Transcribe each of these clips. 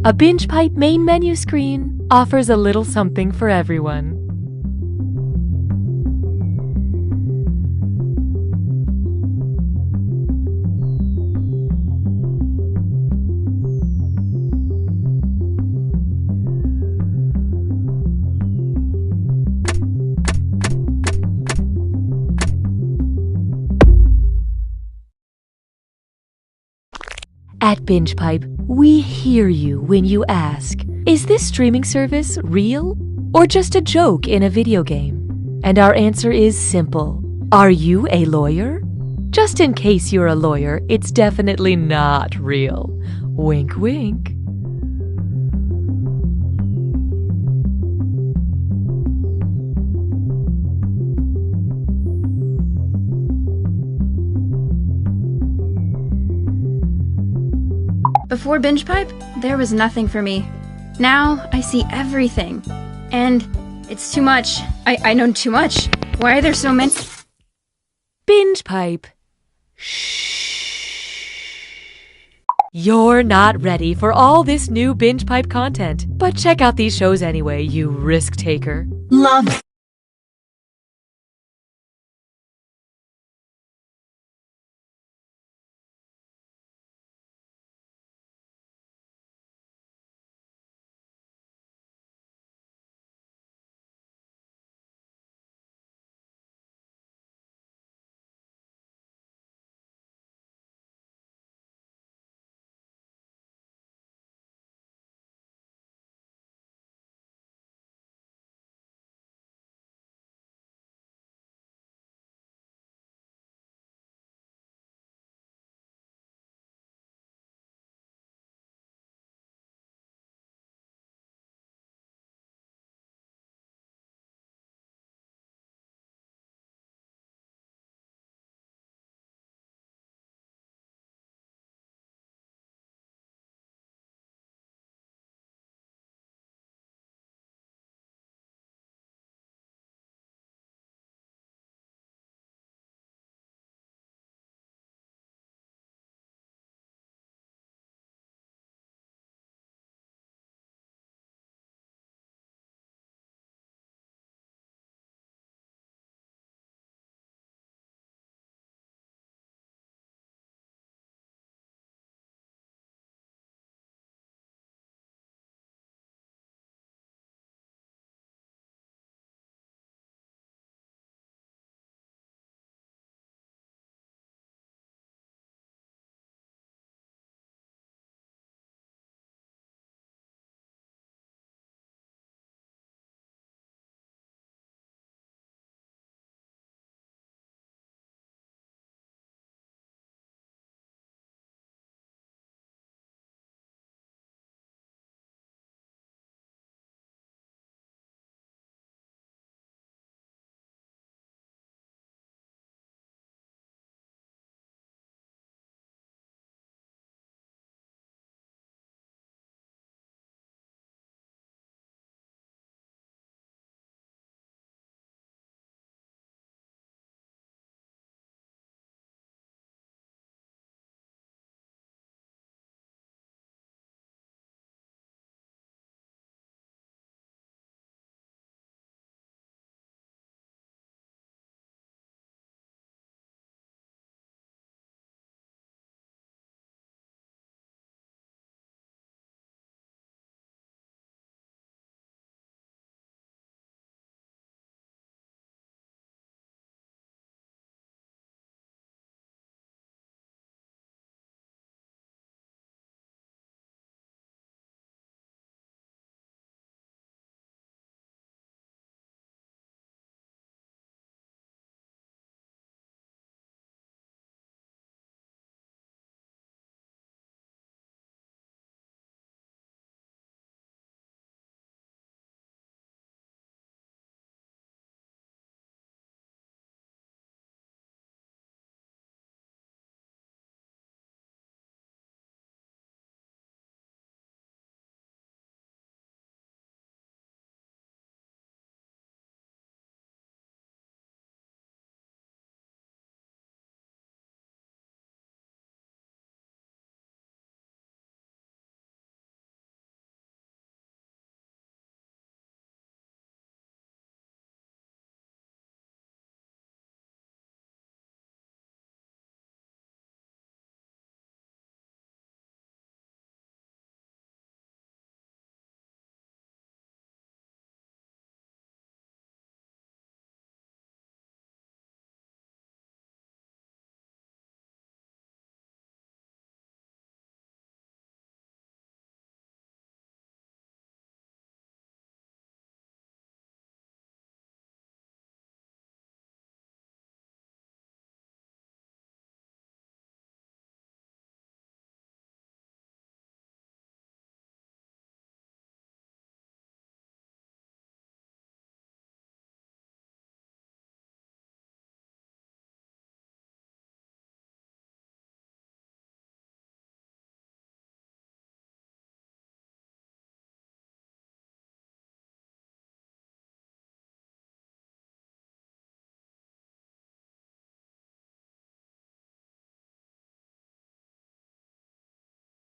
A binge pipe main menu screen offers a little something for everyone. At Binge Pipe, we hear you when you ask, is this streaming service real or just a joke in a video game? And our answer is simple. Are you a lawyer? Just in case you're a lawyer, it's definitely not real. Wink, wink. Before Binge Pipe, there was nothing for me. Now, I see everything. And it's too much. I know too much. Why are there so many? Binge Pipe. Shh. You're not ready for all this new Binge Pipe content, but check out these shows anyway, you risk taker. Love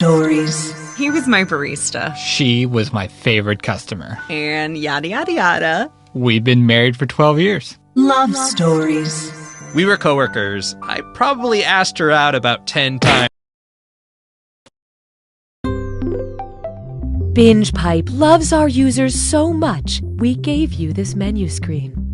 stories. He was my barista. She was my favorite customer. And yada yada yada. We've been married for 12 years. Love stories. We were coworkers. I probably asked her out about 10 times. Binge Pipe loves our users so much, we gave you this menu screen.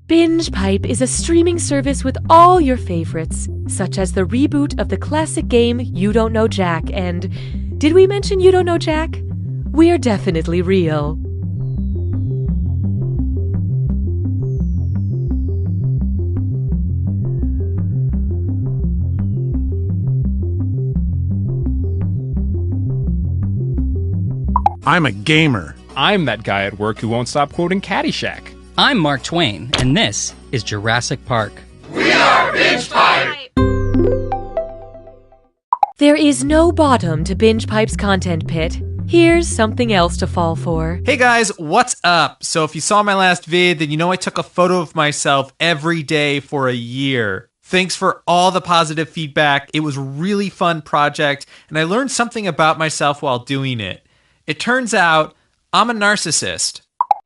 Binge Pipe is a streaming service with all your favorites, such as the reboot of the classic game You Don't Know Jack, and did we mention You Don't Know Jack? We're definitely real. I'm a gamer. I'm that guy at work who won't stop quoting Caddyshack. I'm Mark Twain, and this is Jurassic Park. There is no bottom to Binge Pipe's content pit. Here's something else to fall for. Hey guys, what's up? So if you saw my last vid, then you know I took a photo of myself every day for a year. Thanks for all the positive feedback. It was a really fun project, and I learned something about myself while doing it. It turns out I'm a narcissist.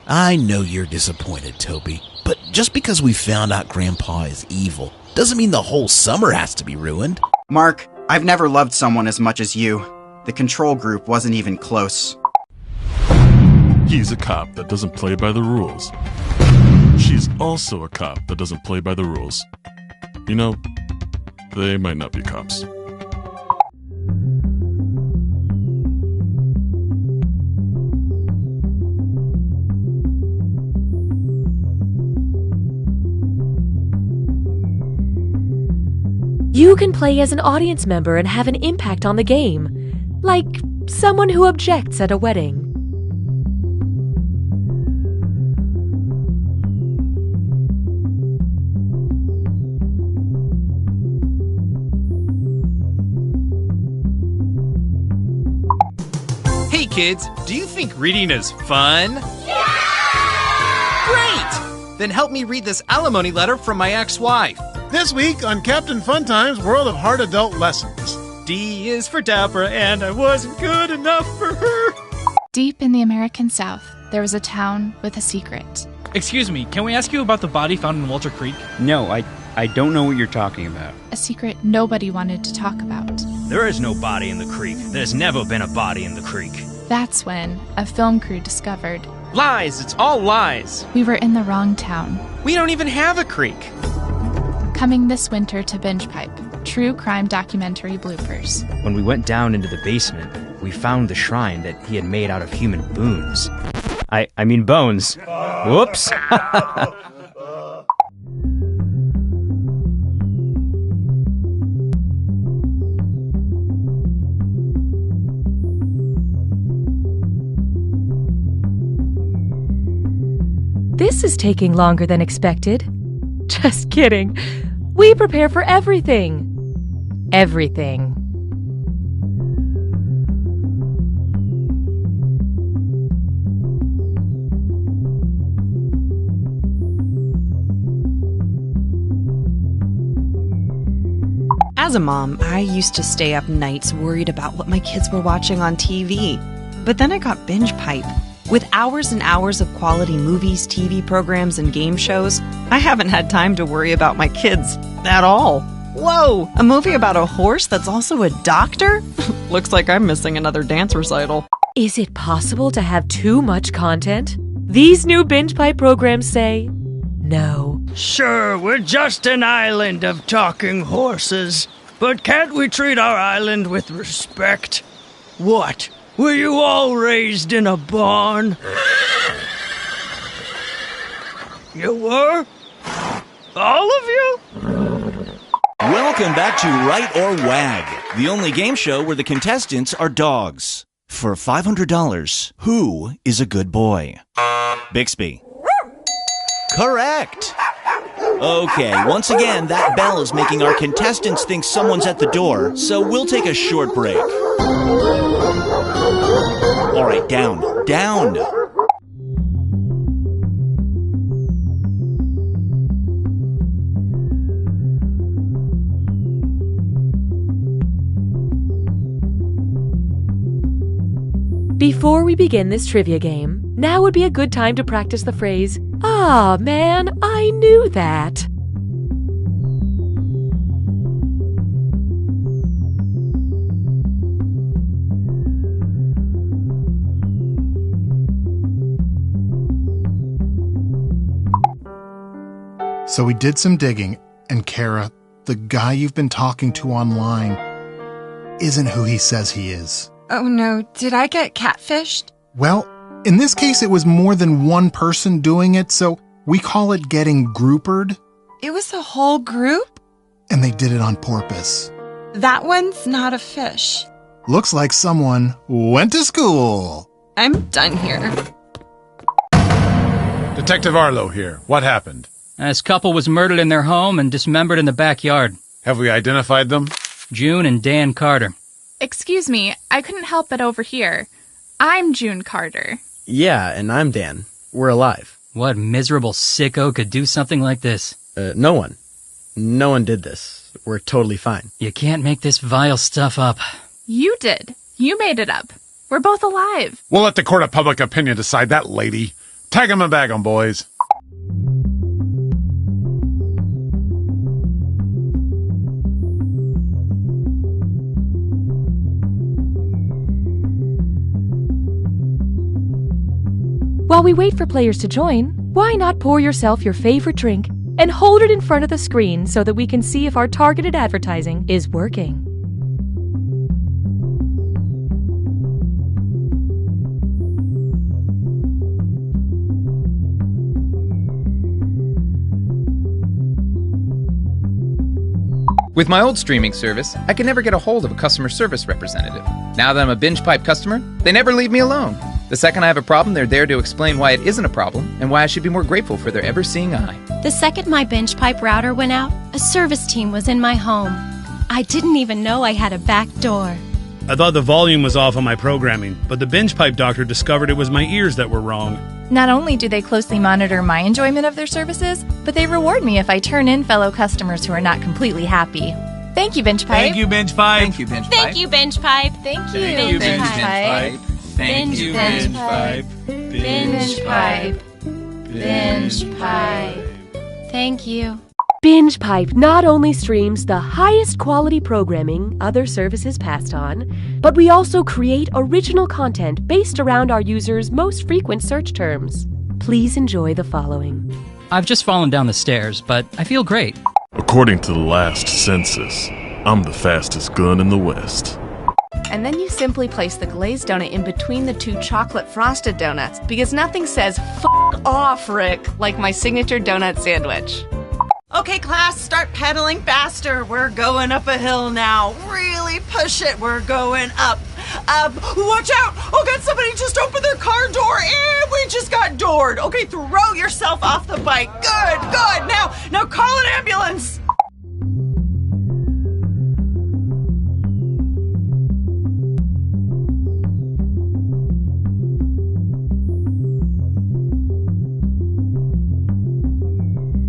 I know you're disappointed, Toby, but just because we found out Grandpa is evil doesn't mean the whole summer has to be ruined. Mark, I've never loved someone as much as you. The control group wasn't even close. He's a cop that doesn't play by the rules. She's also a cop that doesn't play by the rules. You know, they might not be cops. You can play as an audience member and have an impact on the game, like someone who objects at a wedding. Hey kids, do you think reading is fun? Yeah! Great! Then help me read this alimony letter from my ex-wife. This week on Captain Funtime's World of Hard Adult Lessons. D is for Deborah, and I wasn't good enough for her. Deep in the American South, there was a town with a secret. Excuse me, can we ask you about the body found in Walter Creek? No, I don't know what you're talking about. A secret nobody wanted to talk about. There is no body in the creek. There's never been a body in the creek. That's when a film crew discovered. Lies, it's all lies. We were in the wrong town. We don't even have a creek. Coming this winter to Binge Pipe, true crime documentary bloopers. When we went down into the basement, we found the shrine that he had made out of human boons. I mean bones. Whoops. This is taking longer than expected. Just kidding. We prepare for everything. Everything. As a mom, I used to stay up nights worried about what my kids were watching on TV. But then I got Binge Pipe. With hours and hours of quality movies, TV programs, and game shows, I haven't had time to worry about my kids at all. Whoa! A movie about a horse that's also a doctor? Looks like I'm missing another dance recital. Is it possible to have too much content? These new Binge Pipe programs say no. Sure, we're just an island of talking horses, but can't we treat our island with respect? What? Were you all raised in a barn? You were? All of you? Welcome back to Right or Wag, the only game show where the contestants are dogs. For $500, who is a good boy? Bixby. Correct. Okay, once again, that bell is making our contestants think someone's at the door, so we'll take a short break. All right, down, down. Before we begin this trivia game, now would be a good time to practice the phrase, "Ah, man, I knew that." So we did some digging, and Kara, the guy you've been talking to online, isn't who he says he is. Oh no, did I get catfished? Well, in this case it was more than one person doing it, so we call it getting groupered. It was a whole group? And they did it on purpose. That one's not a fish. Looks like someone went to school. I'm done here. Detective Arlo here. What happened? This couple was murdered in their home and dismembered in the backyard. Have we identified them? June and Dan Carter. Excuse me, I couldn't help but overhear. I'm June Carter. Yeah, and I'm Dan. We're alive. What miserable sicko could do something like this? No one. No one did this. We're totally fine. You can't make this vile stuff up. You did. You made it up. We're both alive. We'll let the court of public opinion decide that, lady. Tag 'em and bag 'em, boys. While we wait for players to join, why not pour yourself your favorite drink and hold it in front of the screen so that we can see if our targeted advertising is working. With my old streaming service, I could never get a hold of a customer service representative. Now that I'm a Binge Pipe customer, they never leave me alone. The second I have a problem, they're there to explain why it isn't a problem and why I should be more grateful for their ever-seeing eye. The second my Binge Pipe router went out, a service team was in my home. I didn't even know I had a back door. I thought the volume was off on my programming, but the Binge Pipe doctor discovered it was my ears that were wrong. Not only do they closely monitor my enjoyment of their services, but they reward me if I turn in fellow customers who are not completely happy. Thank you, Binge Pipe. Thank you, Binge Pipe. Thank you, Binge Pipe. Thank you, Binge Pipe. Thank you, Thank you, Binge Pipe. Thank you, Binge Pipe. Binge Pipe. Binge Pipe. Thank you. Binge Pipe not only streams the highest quality programming other services passed on, but we also create original content based around our users' most frequent search terms. Please enjoy the following. I've just fallen down the stairs, but I feel great. According to the last census, I'm the fastest gun in the West. And then you simply place the glazed donut in between the two chocolate frosted donuts, because nothing says "F off, Rick" like my signature donut sandwich. Okay, class, start pedaling faster. We're going up a hill now. Really push it. We're going up. Watch out! Oh God, somebody just opened their car door and we just got doored. Okay, throw yourself off the bike. Good, good. Now call an ambulance.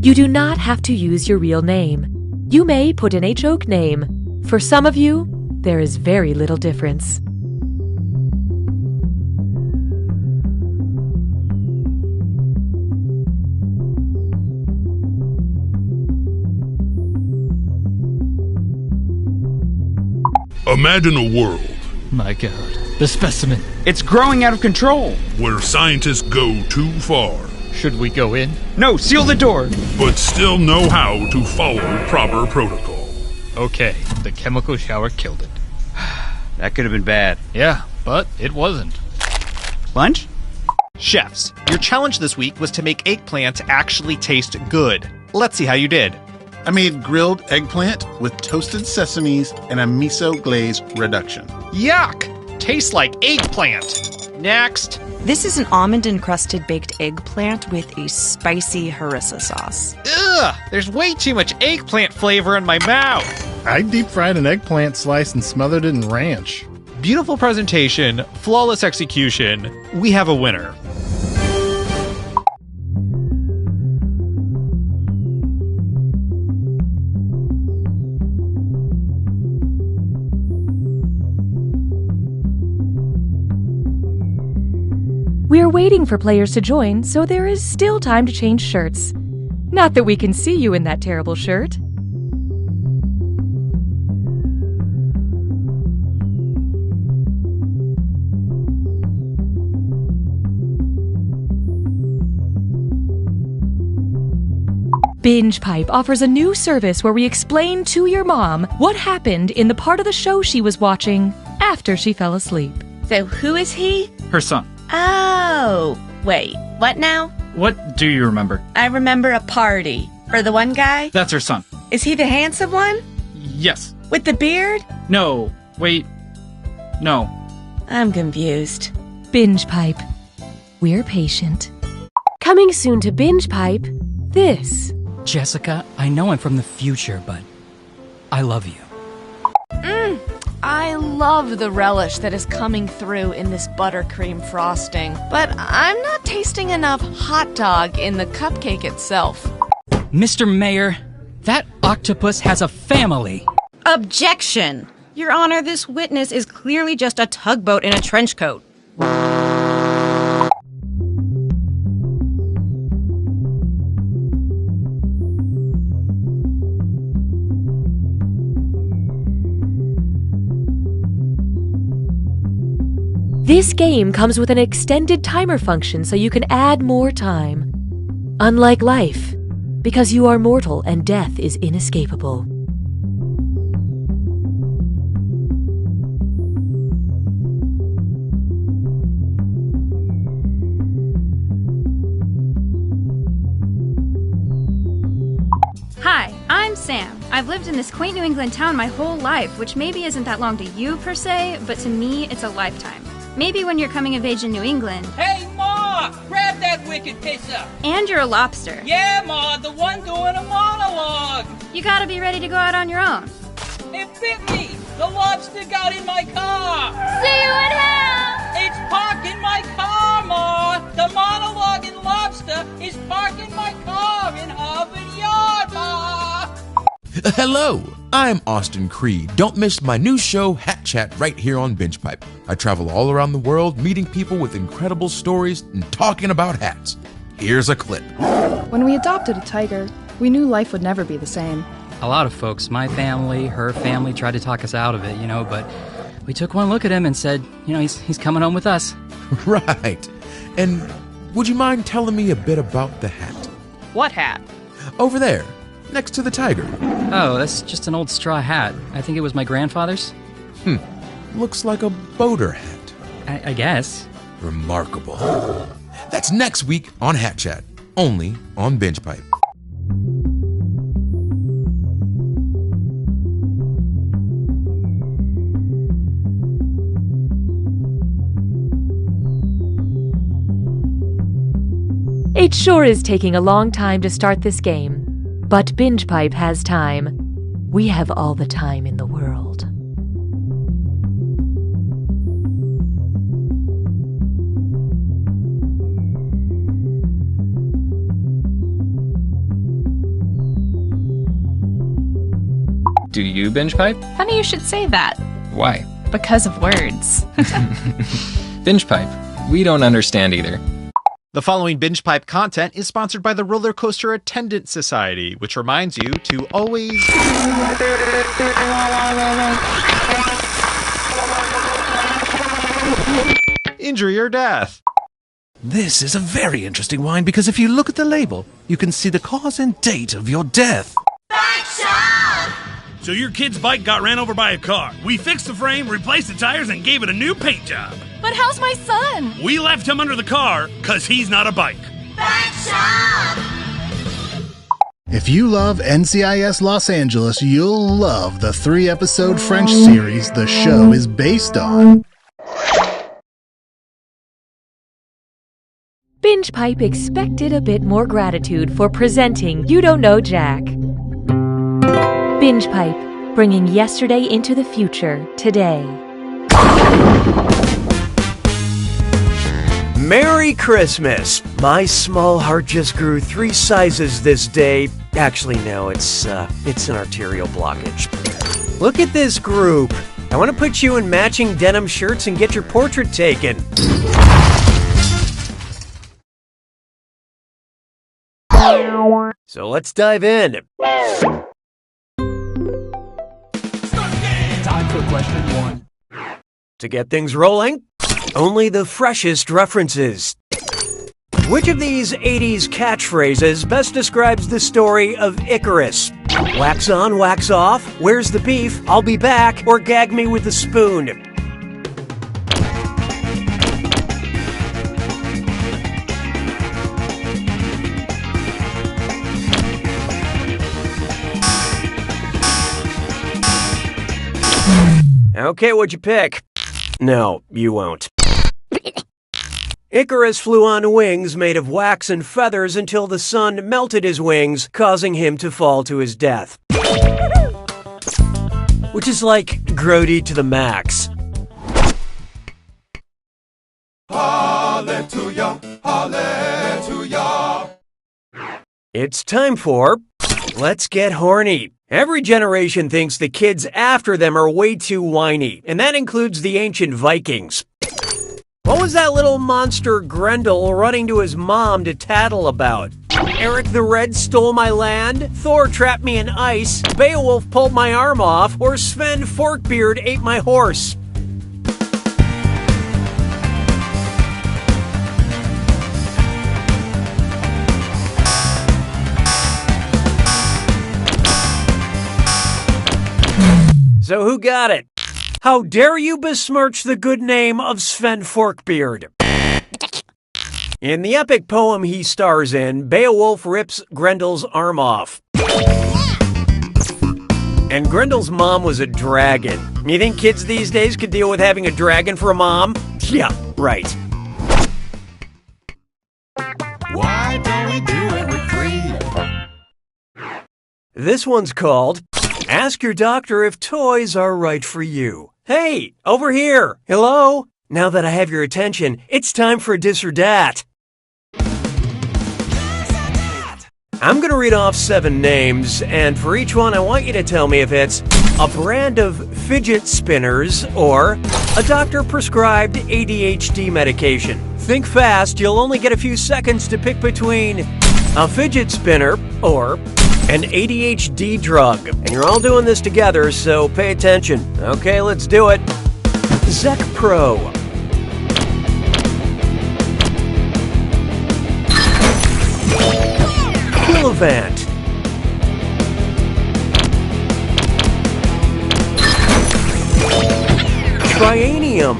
You do not have to use your real name. You may put in a joke name. For some of you, there is very little difference. Imagine a world. My God, the specimen. It's growing out of control. Where scientists go too far. Should we go in? No, seal the door. But still know how to follow proper protocol. Okay, the chemical shower killed it. That could have been bad. Yeah, but it wasn't. Lunch? Chefs, your challenge this week was to make eggplant actually taste good. Let's see how you did. I made grilled eggplant with toasted sesames and a miso glaze reduction. Yuck! Tastes like eggplant. Next. This is an almond-encrusted baked eggplant with a spicy harissa sauce. Ugh! There's way too much eggplant flavor in my mouth. I deep-fried an eggplant slice and smothered it in ranch. Beautiful presentation, flawless execution. We have a winner. We're waiting for players to join, so there is still time to change shirts. Not that we can see you in that terrible shirt. Binge Pipe offers a new service where we explain to your mom what happened in the part of the show she was watching after she fell asleep. So who is he? Her son. Oh, wait, what now? What do you remember? I remember a party. For the one guy? That's her son. Is he the handsome one? Yes. With the beard? No, wait. No. I'm confused. Binge Pipe. We're patient. Coming soon to Binge Pipe, this. Jessica, I know I'm from the future, but I love you. I love the relish that is coming through in this buttercream frosting, but I'm not tasting enough hot dog in the cupcake itself. Mr. Mayor, that octopus has a family. Objection! Your Honor, this witness is clearly just a tugboat in a trench coat. This game comes with an extended timer function so you can add more time. Unlike life, because you are mortal and death is inescapable. Hi, I'm Sam. I've lived in this quaint New England town my whole life, which maybe isn't that long to you per se, but to me it's a lifetime. Maybe when you're coming of age in New England. Hey, Ma! Grab that wicked pisser! And you're a lobster. Yeah, Ma, the one doing a monologue! You gotta be ready to go out on your own. It bit me! The lobster got in my car! See you in hell! It's parked in my car, Ma! The monologuing lobster is parked in my car in Harvard Yard, Ma! Hello, I'm Austin Creed. Don't miss my new show, Hat Chat, right here on Binge Pipe. I travel all around the world, meeting people with incredible stories and talking about hats. Here's a clip. When we adopted a tiger, we knew life would never be the same. A lot of folks, my family, her family, tried to talk us out of it, but we took one look at him and said, he's coming home with us. Right. And would you mind telling me a bit about the hat? What hat? Over there, next to the tiger. Oh, that's just an old straw hat. I think it was my grandfather's. Looks like a boater hat. I guess. Remarkable. That's next week on Hat Chat, only on Binge Pipe. It sure is taking a long time to start this game, but Binge Pipe has time. We have all the time in the world. Do you binge pipe? Funny you should say that. Why? Because of words. Binge pipe. We don't understand either. The following Binge Pipe content is sponsored by the Roller Coaster Attendant Society, which reminds you to always injury or death. This is a very interesting wine because if you look at the label, you can see the cause and date of your death. So your kid's bike got ran over by a car. We fixed the frame, replaced the tires, and gave it a new paint job. But how's my son? We left him under the car because he's not a bike. If you love NCIS Los Angeles, you'll love the 3-episode French series the show is based on. Binge Pipe expected a bit more gratitude for presenting You Don't Know Jack. Binge Pipe, bringing yesterday into the future today. Merry Christmas! My small heart just grew 3 sizes this day. Actually, no, it's an arterial blockage. Look at this group. I want to put you in matching denim shirts and get your portrait taken. So let's dive in. Time for question 1. To get things rolling, only the freshest references. Which of these 80s catchphrases best describes the story of Icarus? Wax on, wax off, where's the beef, I'll be back, or gag me with a spoon? Okay, what'd you pick? No, you won't. Icarus flew on wings made of wax and feathers until the sun melted his wings, causing him to fall to his death. Which is like grody to the max. Hallelujah, hallelujah. It's time for Let's Get Horny. Every generation thinks the kids after them are way too whiny, and that includes the ancient Vikings. What was that little monster Grendel running to his mom to tattle about? Eric the Red stole my land, Thor trapped me in ice, Beowulf pulled my arm off, or Sven Forkbeard ate my horse. So who got it? How dare you besmirch the good name of Sven Forkbeard? In the epic poem he stars in, Beowulf rips Grendel's arm off. And Grendel's mom was a dragon. You think kids these days could deal with having a dragon for a mom? Yeah, right. Why don't we do it with Creed? This one's called Ask Your Doctor If Toys Are Right For You. Hey, over here. Hello? Now that I have your attention, it's time for Dis or Dat. I'm going to read off 7 names, and for each one, I want you to tell me if it's a brand of fidget spinners or a doctor-prescribed ADHD medication. Think fast, you'll only get a few seconds to pick between a fidget spinner or an ADHD drug. And you're all doing this together, so pay attention. Okay, let's do it. Zec Pro. Quillivant. Trianium.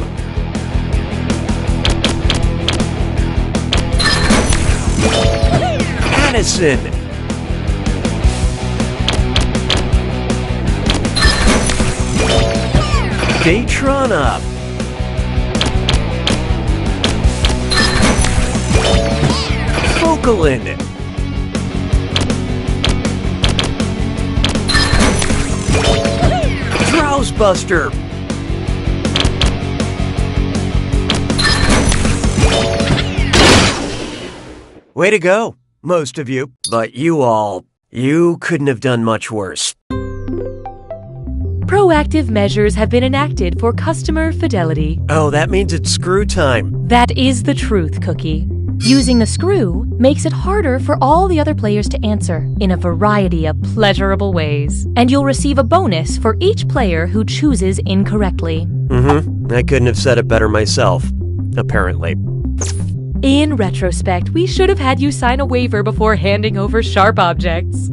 Addison. Daytrona. Focalin. Drowsebuster. Way to go, most of you. But you couldn't have done much worse. Proactive measures have been enacted for customer fidelity. Oh, that means it's screw time. That is the truth, Cookie. Using the screw makes it harder for all the other players to answer in a variety of pleasurable ways. And you'll receive a bonus for each player who chooses incorrectly. I couldn't have said it better myself, apparently. In retrospect, we should have had you sign a waiver before handing over sharp objects.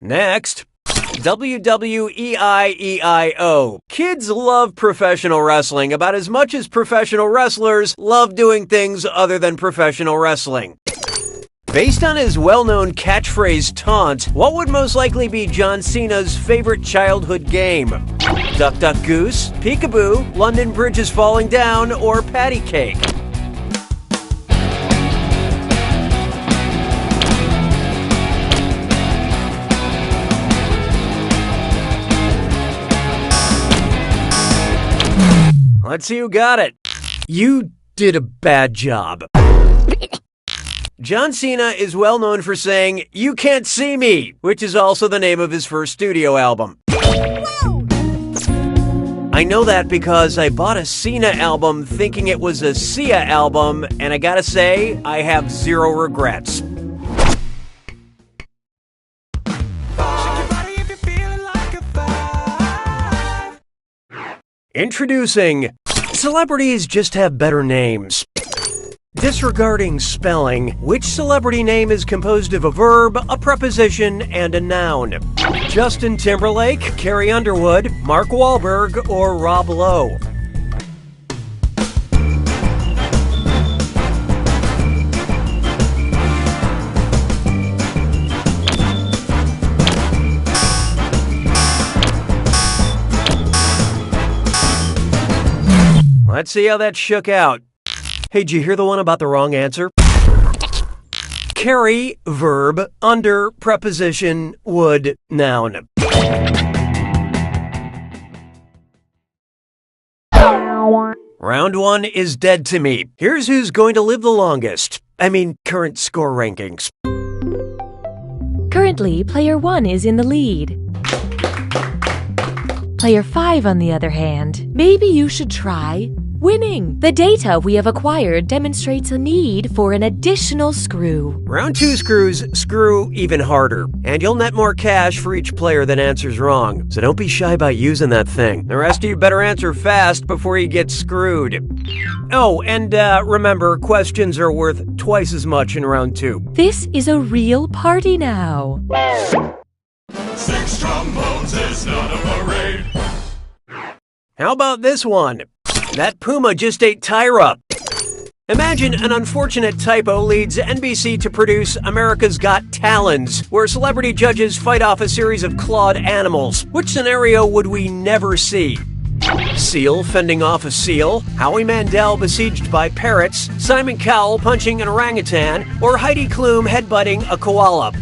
Next, WWEIEIO. Kids love professional wrestling about as much as professional wrestlers love doing things other than professional wrestling. Based on his well-known catchphrase taunt, what would most likely be John Cena's favorite childhood game? Duck Duck Goose, Peekaboo, London Bridge is Falling Down, or Patty Cake? Let's see who got it. You did a bad job. John Cena is well known for saying, "You can't see me," which is also the name of his first studio album. I know that because I bought a Cena album thinking it was a Sia album, and I gotta say, I have zero regrets. Introducing Celebrities Just Have Better Names. Disregarding spelling, which celebrity name is composed of a verb, a preposition, and a noun? Justin Timberlake, Carrie Underwood, Mark Wahlberg, or Rob Lowe? Let's see how that shook out. Hey, did you hear the one about the wrong answer? Carry, verb, under, preposition, would, noun. Round 1 is dead to me. Here's who's going to live the longest. I mean, current score rankings. Currently, player 1 is in the lead. Player 5, on the other hand, maybe you should try winning. The data we have acquired demonstrates a need for an additional screw. Round 2 screws screw even harder, and you'll net more cash for each player that answers wrong. So don't be shy about using that thing. The rest of you better answer fast before you get screwed. Oh, and remember, questions are worth twice as much in round 2. This is a real party now. 6 trombones is not a parade. How about this one? That puma just ate Tyra. Imagine an unfortunate typo leads NBC to produce America's Got Talons, where celebrity judges fight off a series of clawed animals. Which scenario would we never see? Seal fending off a seal, Howie Mandel besieged by parrots, Simon Cowell punching an orangutan, or Heidi Klum headbutting a koala?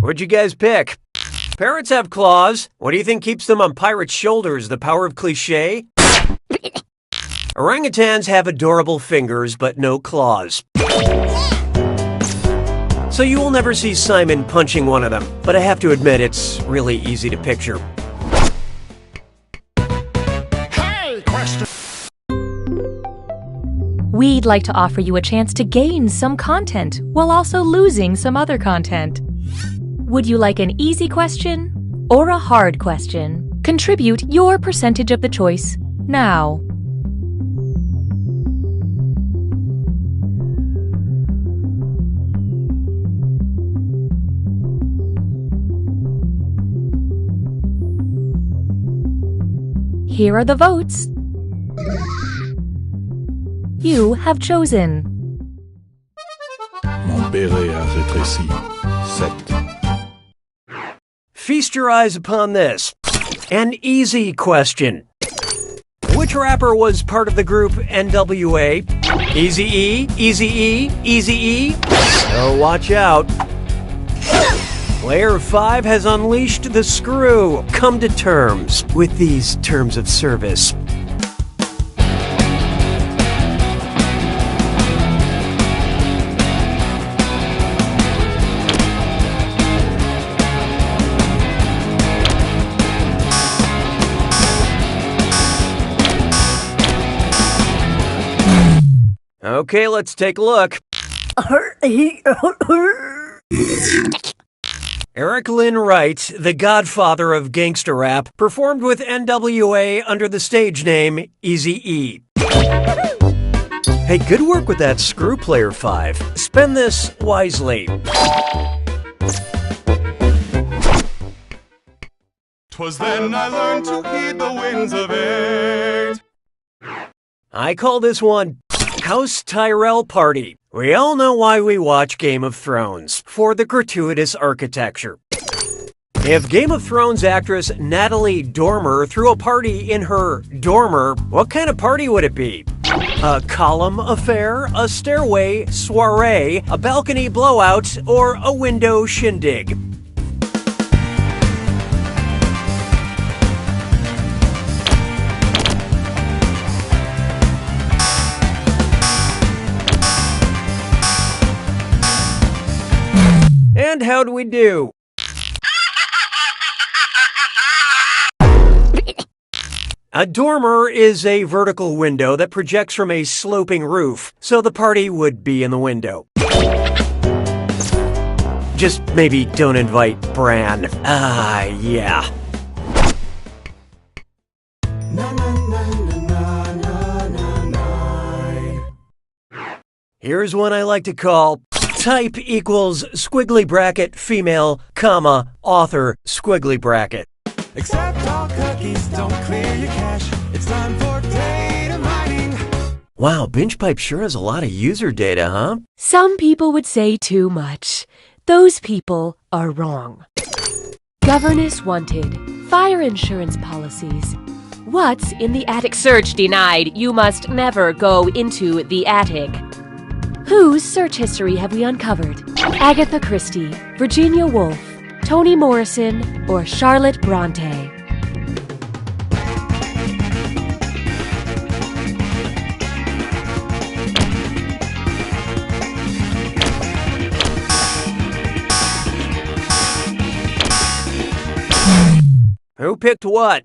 What'd you guys pick? Parrots have claws. What do you think keeps them on pirates' shoulders? The power of cliché? Orangutans have adorable fingers, but no claws. So you will never see Simon punching one of them, but I have to admit it's really easy to picture. Hey, question. We'd like to offer you a chance to gain some content while also losing some other content. Would you like an easy question or a hard question? Contribute your percentage of the choice now. Here are the votes. You have chosen. Mon béret a rétréci. 7. Feast your eyes upon this. An easy question. Which rapper was part of the group NWA? Eazy-E, Eazy-E, Eazy-E? Oh, watch out. Player 5 has unleashed the screw. Come to terms with these terms of service. Okay, let's take a look. Eric Lynn Wright, the godfather of gangster rap, performed with NWA under the stage name Eazy-E. Hey, good work with that screw, Player 5. Spend this wisely. 'Twas then I learned to heed the winds of 8. I call this one House Tyrell Party. We all know why we watch Game of Thrones, for the gratuitous architecture. If Game of Thrones actress Natalie Dormer threw a party in her dormer, what kind of party would it be? A column affair, a stairway soiree, a balcony blowout, or a window shindig? And how'd we do? A dormer is a vertical window that projects from a sloping roof, so the party would be in the window. Just maybe don't invite Bran. Yeah. Here's one I like to call type equals squiggly bracket female, comma, author, squiggly bracket. Accept all cookies, don't clear your cache. It's time for data mining. Wow, BingePipe sure has a lot of user data, huh? Some people would say too much. Those people are wrong. Governess wanted. Fire insurance policies. What's in the attic? Search denied. You must never go into the attic. Whose search history have we uncovered? Agatha Christie, Virginia Woolf, Toni Morrison, or Charlotte Bronte? Who picked what?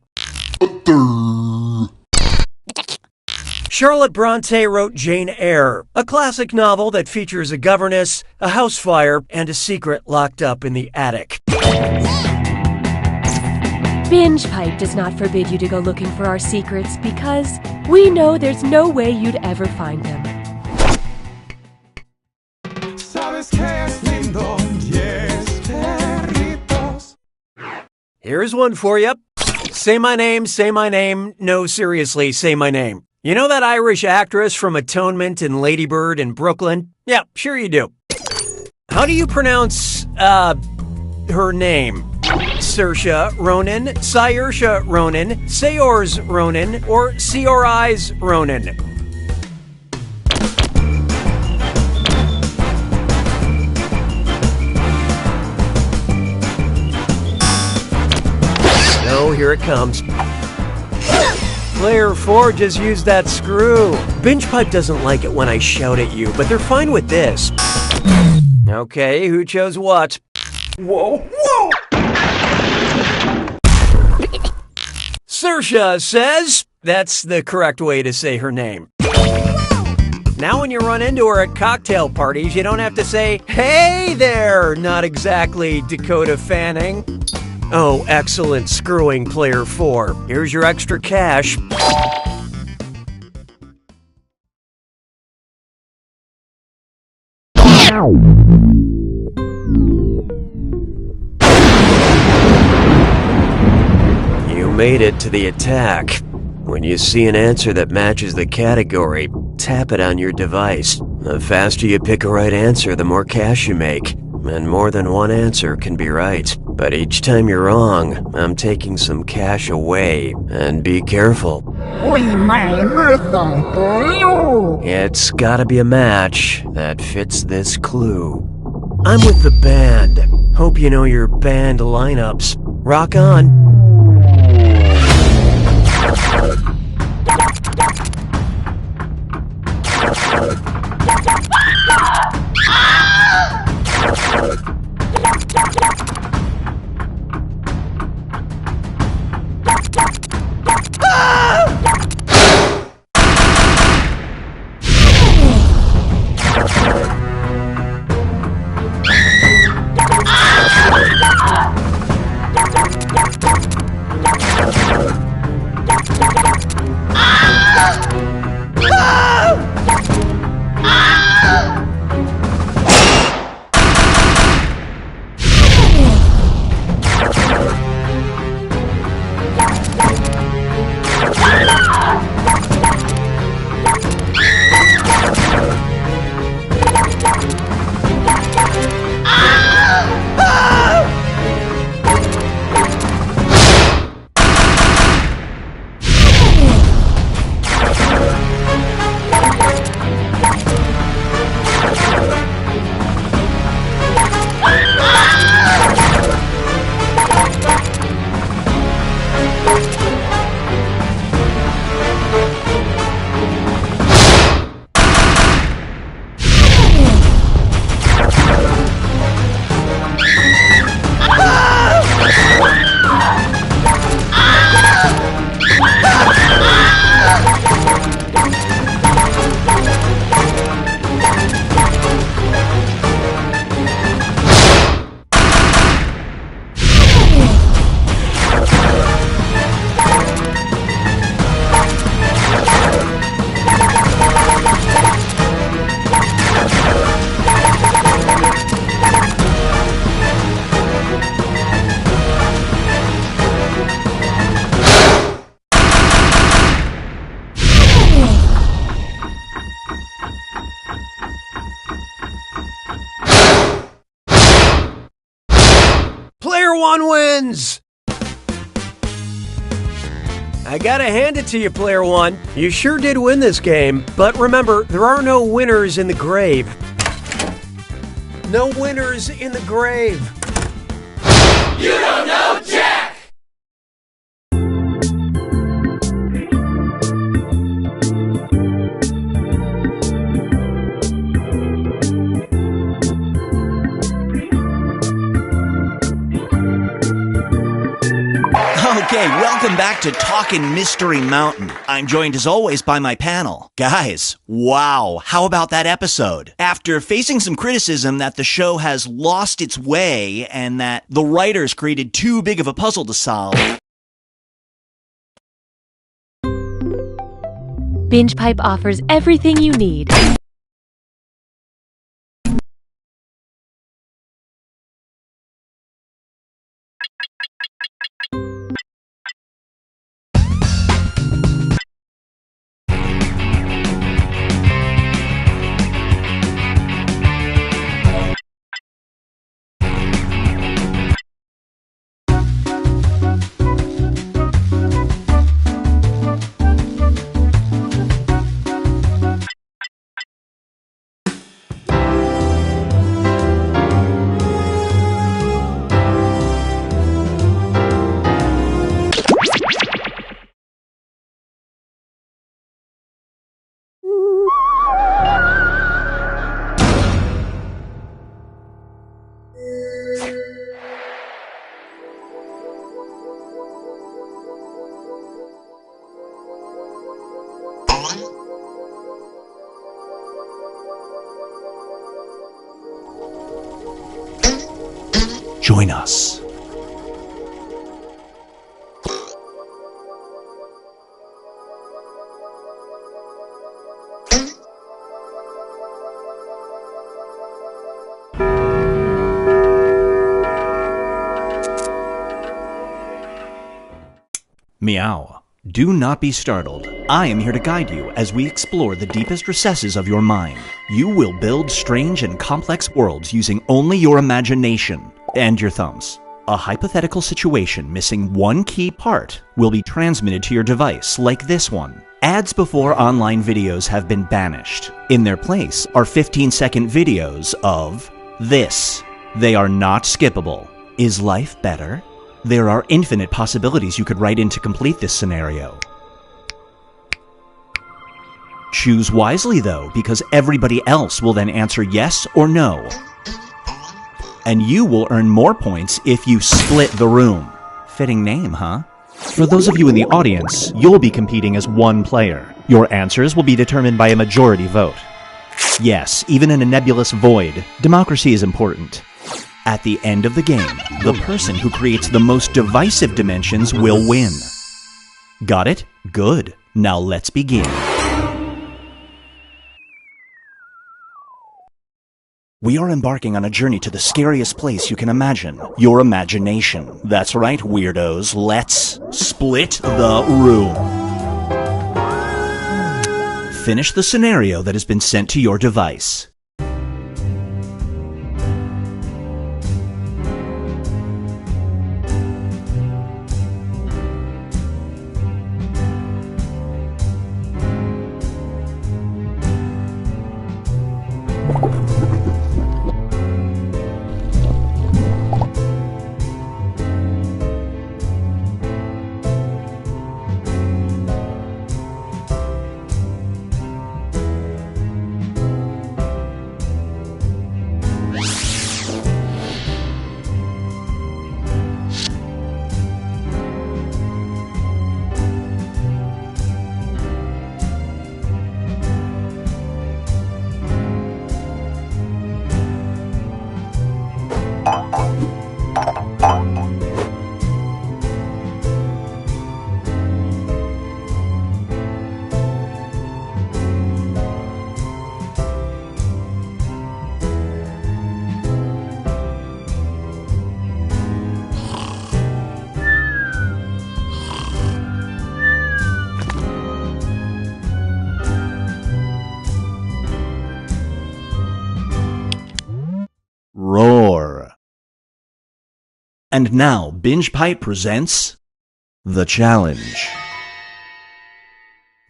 Charlotte Bronte wrote Jane Eyre, a classic novel that features a governess, a house fire, and a secret locked up in the attic. BingePipe does not forbid you to go looking for our secrets because we know there's no way you'd ever find them. Sabes que es lindo, yes, perritos. Here's one for you. Say my name. No, seriously, say my name. You know that Irish actress from Atonement and Lady Bird in Brooklyn? Yeah, sure you do. How do you pronounce, her name? Saoirse Ronan, Saoirse Ronan, Saors Ronan, or Seorais Ronan? Oh, here it comes. Player 4 just used that screw. BingePipe doesn't like it when I shout at you, but they're fine with this. Okay, who chose what? Whoa, whoa! Saoirse says that's the correct way to say her name. Now when you run into her at cocktail parties, you don't have to say, "Hey there," not exactly Dakota Fanning. Oh, excellent screwing, Player 4. Here's your extra cash. You made it to the attack. When you see an answer that matches the category, tap it on your device. The faster you pick a right answer, the more cash you make. And more than one answer can be right. But each time you're wrong, I'm taking some cash away. And be careful. It's gotta be a match that fits this clue. I'm with the band. Hope you know your band lineups. Rock on. Player one wins! I gotta hand it to you, Player one. You sure did win this game, but remember, there are no winners in the grave. No winners in the grave. You don't know Jack! Okay, welcome back to Talkin' Mystery Mountain. I'm joined as always by my panel. Guys, wow, how about that episode? After facing some criticism that the show has lost its way and that the writers created too big of a puzzle to solve, Binge Pipe offers everything you need. join us. Meow. Do not be startled. I am here to guide you as we explore the deepest recesses of your mind. You will build strange and complex worlds using only your imagination and your thumbs. A hypothetical situation missing one key part will be transmitted to your device, like this one. Ads before online videos have been banished. In their place are 15-second videos of this. They are not skippable. Is life better? There are infinite possibilities you could write in to complete this scenario. Choose wisely, though, because everybody else will then answer yes or no. And you will earn more points if you split the room. Fitting name, huh? For those of you in the audience, you'll be competing as one player. Your answers will be determined by a majority vote. Yes, even in a nebulous void, democracy is important. At the end of the game, the person who creates the most divisive dimensions will win. Got it? Good. Now let's begin. We are embarking on a journey to the scariest place you can imagine. Your imagination. That's right, weirdos. Let's split the room. Finish the scenario that has been sent to your device. And now, Binge Pipe presents The Challenge.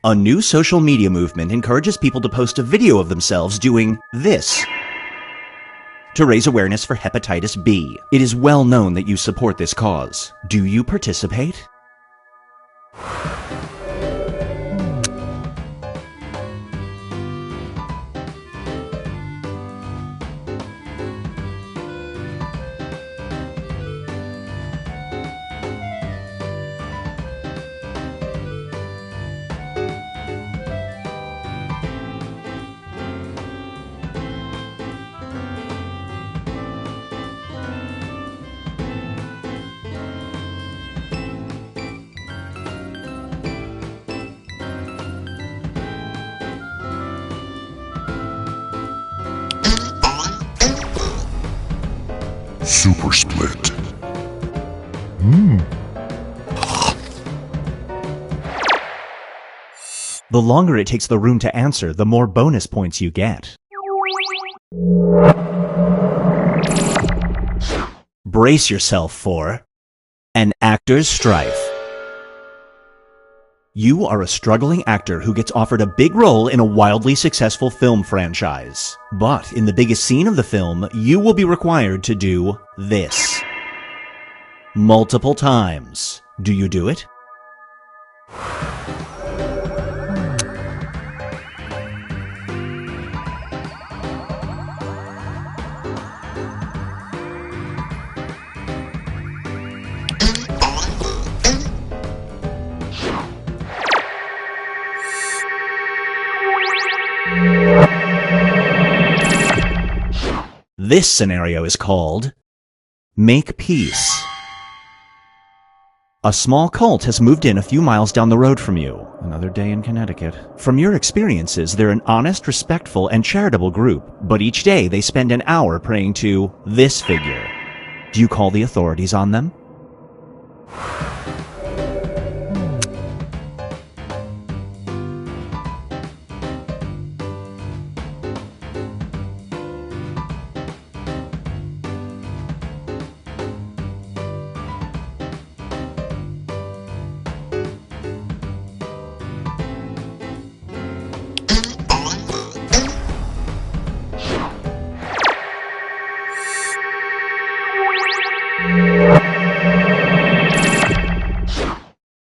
A new social media movement encourages people to post a video of themselves doing this to raise awareness for hepatitis B. It is well known that you support this cause. Do you participate? Super Split. The longer it takes the room to answer, the more bonus points you get. Brace yourself for an actor's strife. You are a struggling actor who gets offered a big role in a wildly successful film franchise. But in the biggest scene of the film, you will be required to do this multiple times. Do you do it? This scenario is called Make Peace. A small cult has moved in a few miles down the road from you. Another day in Connecticut. From your experiences, they're an honest, respectful, and charitable group, but each day they spend an hour praying to this figure. Do you call the authorities on them?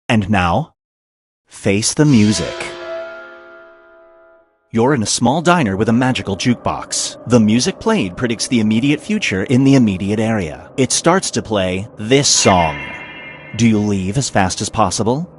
And now, face the music. You're in a small diner with a magical jukebox. The music played predicts the immediate future in the immediate area. It starts to play this song. Do you leave as fast as possible?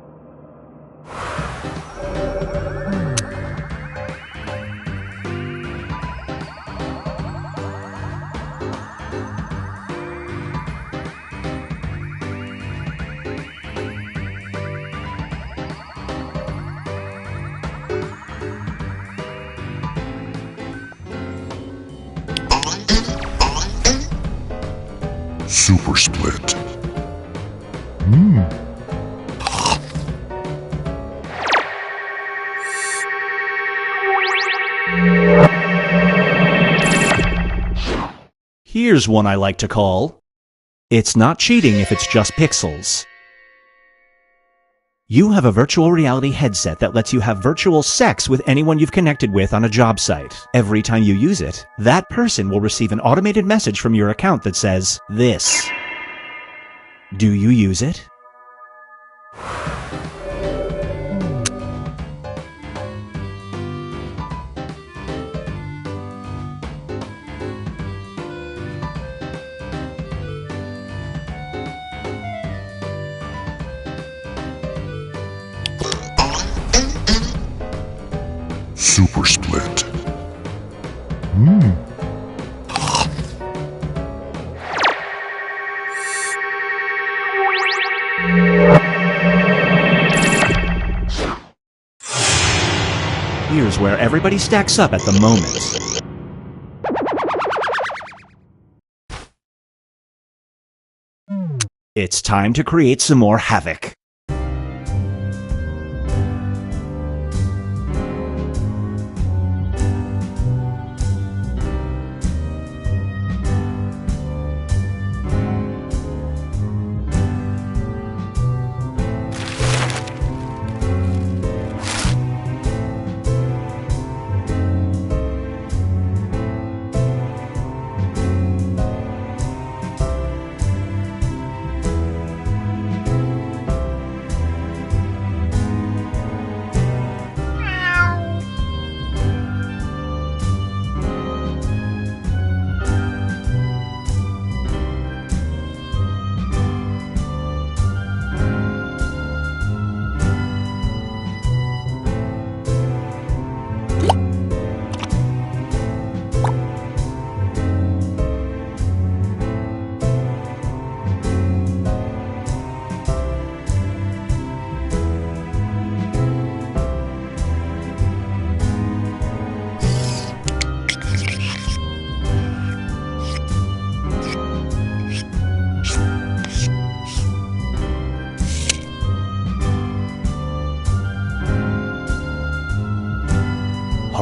Super Split. Here's one I like to call, It's Not Cheating If It's Just Pixels. You have a virtual reality headset that lets you have virtual sex with anyone you've connected with on a job site. Every time you use it, that person will receive an automated message from your account that says this. Do you use it? Super Split. Here's where everybody stacks up at the moment. It's time to create some more havoc.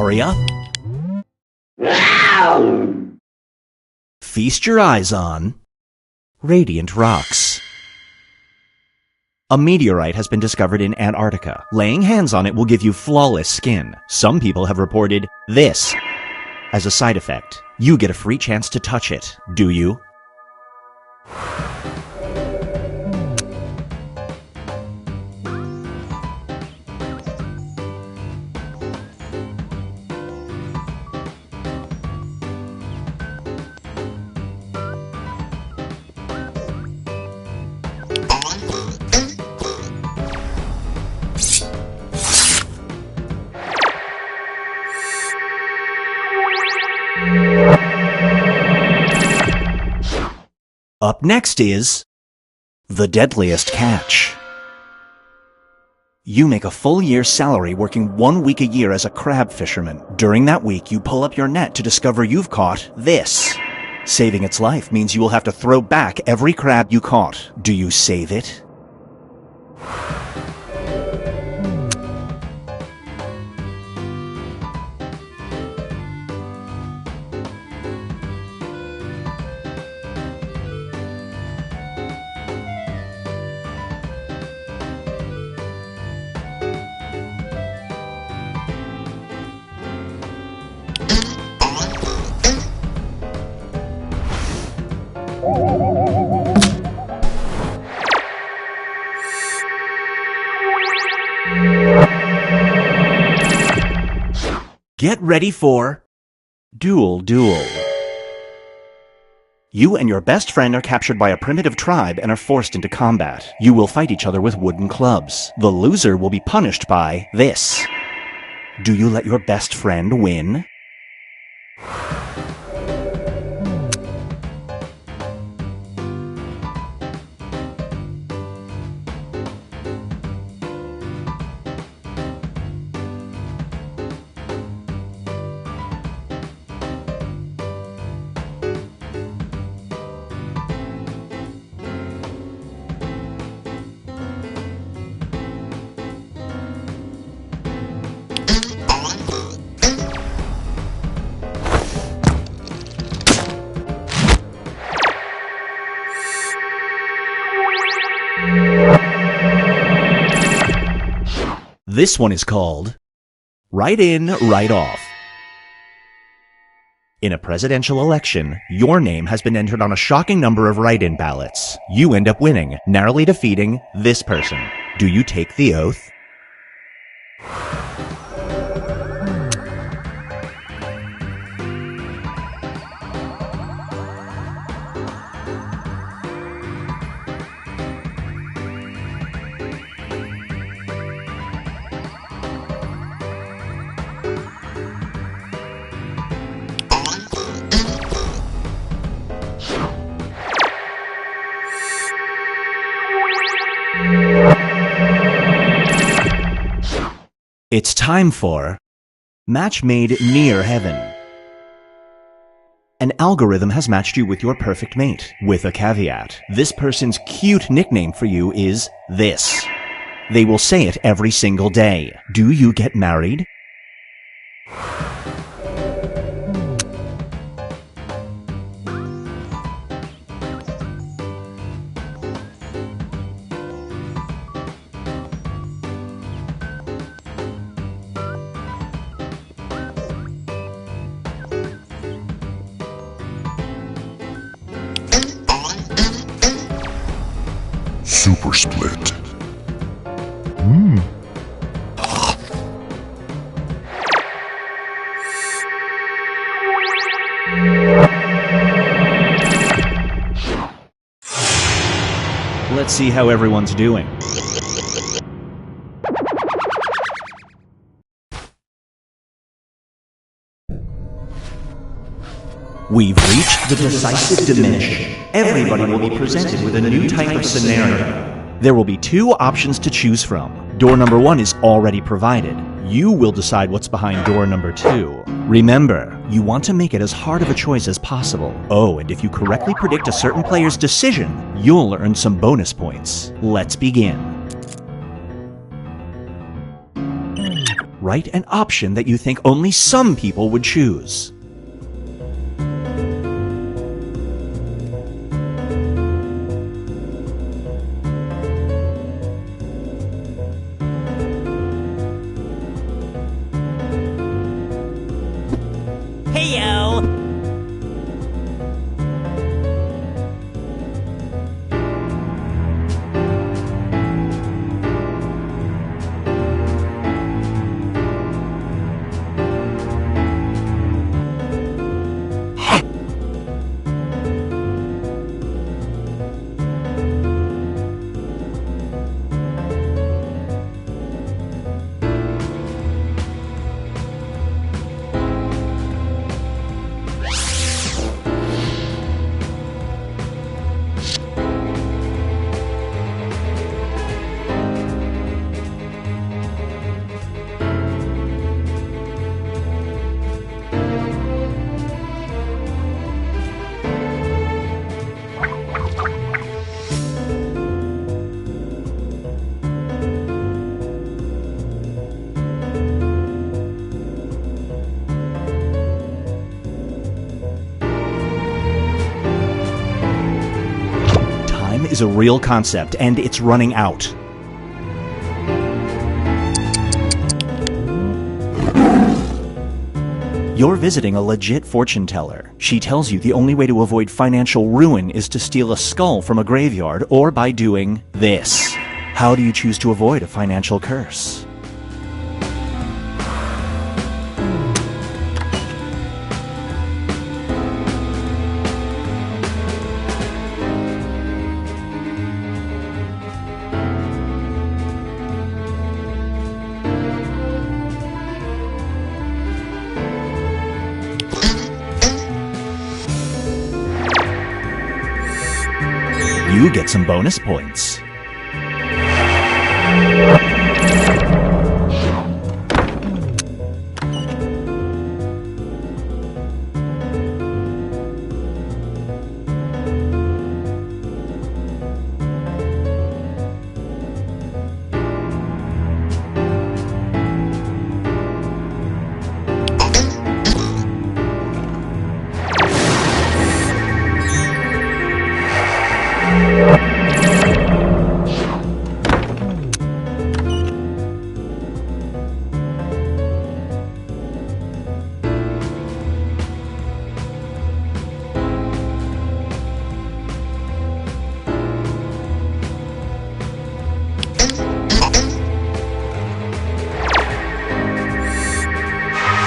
Hurry up. Feast your eyes on Radiant Rocks. A meteorite has been discovered in Antarctica. Laying hands on it will give you flawless skin. Some people have reported this as a side effect. You get a free chance to touch it, do you? Up next is the deadliest catch. You make a full year's salary working 1 week a year as a crab fisherman. During that week, you pull up your net to discover you've caught this. Saving its life means you will have to throw back every crab you caught. Do you save it? Get ready for Duel. You and your best friend are captured by a primitive tribe and are forced into combat. You will fight each other with wooden clubs. The loser will be punished by this. Do you let your best friend win? This one is called Right In, Right Off. In a presidential election, your name has been entered on a shocking number of write-in ballots. You end up winning, narrowly defeating this person. Do you take the oath? It's time for Match Made Near Heaven. An algorithm has matched you with your perfect mate, with a caveat. This person's cute nickname for you is this. They will say it every single day. Do you get married? Super Split. Let's see how everyone's doing. We've reached the decisive dimension. Everybody will be presented with a new type of scenario. There will be two options to choose from. Door number 1 is already provided. You will decide what's behind door number 2. Remember, you want to make it as hard of a choice as possible. Oh, and if you correctly predict a certain player's decision, you'll earn some bonus points. Let's begin. write an option that you think only some people would choose. Heyo! Is a real concept, and it's running out. You're visiting a legit fortune teller. She tells you the only way to avoid financial ruin is to steal a skull from a graveyard or by doing this. How do you choose to avoid a financial curse? You get some bonus points.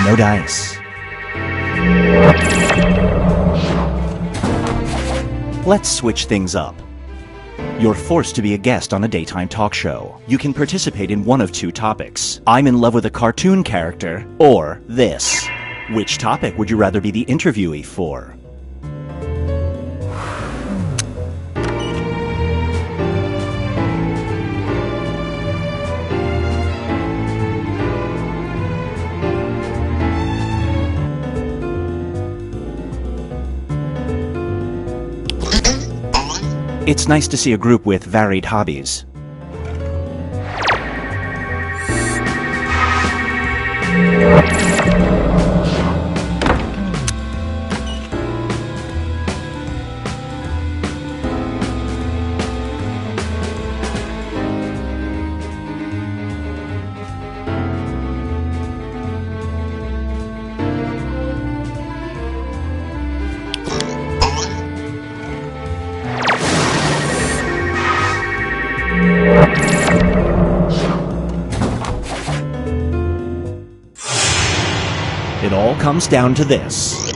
No dice. Let's switch things up. You're forced to be a guest on a daytime talk show. You can participate in one of two topics. I'm in love with a cartoon character, or this. Which topic would you rather be the interviewee for? It's nice to see a group with varied hobbies. It all comes down to this.